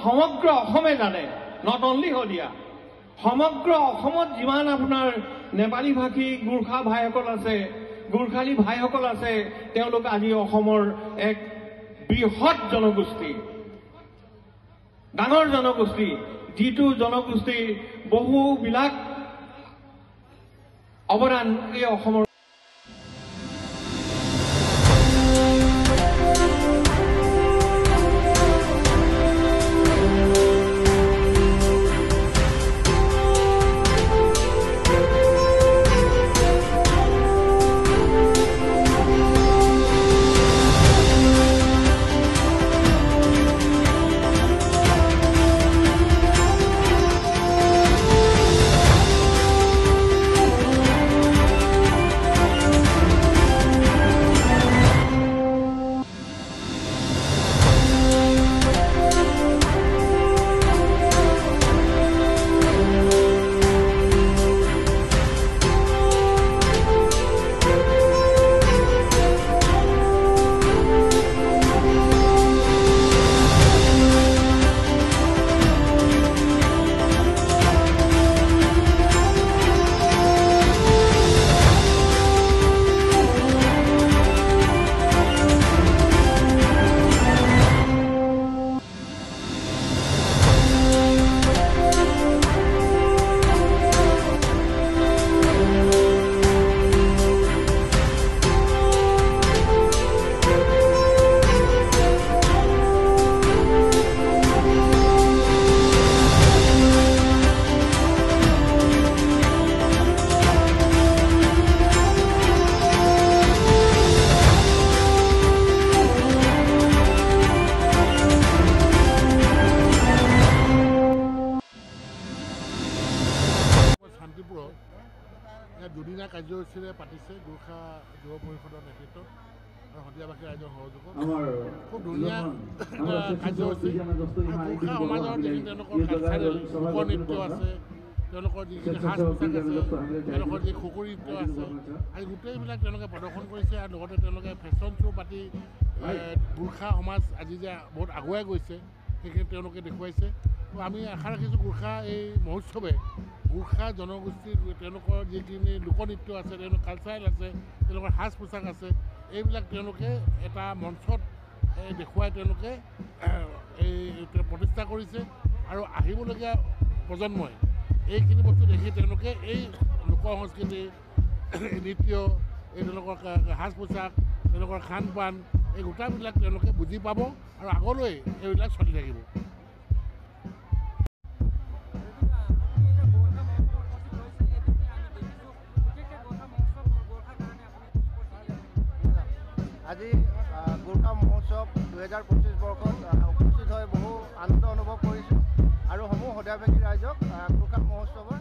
সমগ্ৰ অসমে জানে, নট অনলি শদিয়া, সমগ্ৰ অসমত যিমান আপোনাৰ নেপালী ভাষী গোৰ্খা ভাইসকল আছে, গোৰ্খালী ভাইসকল আছে, তেওঁলোক আজি অসমৰ এক বৃহৎ জনগোষ্ঠী, ডাঙৰ জনগোষ্ঠী, যিটো জনগোষ্ঠীৰ বহুবিলাক অৱদান এই অসমৰ দুদিনীয়া কাৰ্যসূচীৰে পাতিছে গোৰ্খা যুৱ পৰিষদৰ নেতৃত্বত আৰু শদিয়াবাসী ৰাইজৰ সহযোগত খুব ধুনীয়া কাৰ্যসূচী। গোৰ্খা সমাজৰ যিখিনি তেওঁলোকৰ কালচাৰেল লোকনৃত্য আছে, তেওঁলোকৰ যিখিনি সাজ পোছাক আছে, তেওঁলোকৰ যি খুকুৰি নৃত্য আছে, আৰু গোটেইবিলাক তেওঁলোকে প্ৰদৰ্শন কৰিছে। আৰু লগতে তেওঁলোকে ফেশ্বন শ্ব' পাতি গোৰ্খা সমাজ আজি যে বহুত আগুৱাই গৈছে সেইখিনি তেওঁলোকে দেখুৱাইছে। আমি আশা ৰাখিছোঁ গোৰ্খা এই মহোৎসৱে গোৰ্খা জনগোষ্ঠীৰ তেওঁলোকৰ যিখিনি লোকনৃত্য আছে, তেওঁলোকৰ কালচাৰেল আছে, তেওঁলোকৰ সাজ পোছাক আছে, এইবিলাক তেওঁলোকে এটা মঞ্চত দেখুৱাই তেওঁলোকে এই প্ৰতিষ্ঠা কৰিছে। আৰু আহিবলগীয়া প্ৰজন্মই এইখিনি বস্তু দেখি তেওঁলোকে এই লোক সংস্কৃতি, নৃত্য, এই তেওঁলোকৰ সাজ পোছাক, তেওঁলোকৰ খান পান, এই গোটাবিলাক তেওঁলোকে বুজি পাব আৰু আগলৈ এইবিলাক চলি থাকিব। আজি গোৰ্খা মহোৎসৱ 2025 বৰ্ষত উপস্থিত হৈ বহু আনন্দ অনুভৱ কৰিছোঁ আৰু সমূহ শদিয়াবাসী ৰাইজক গোৰ্খা মহোৎসৱৰ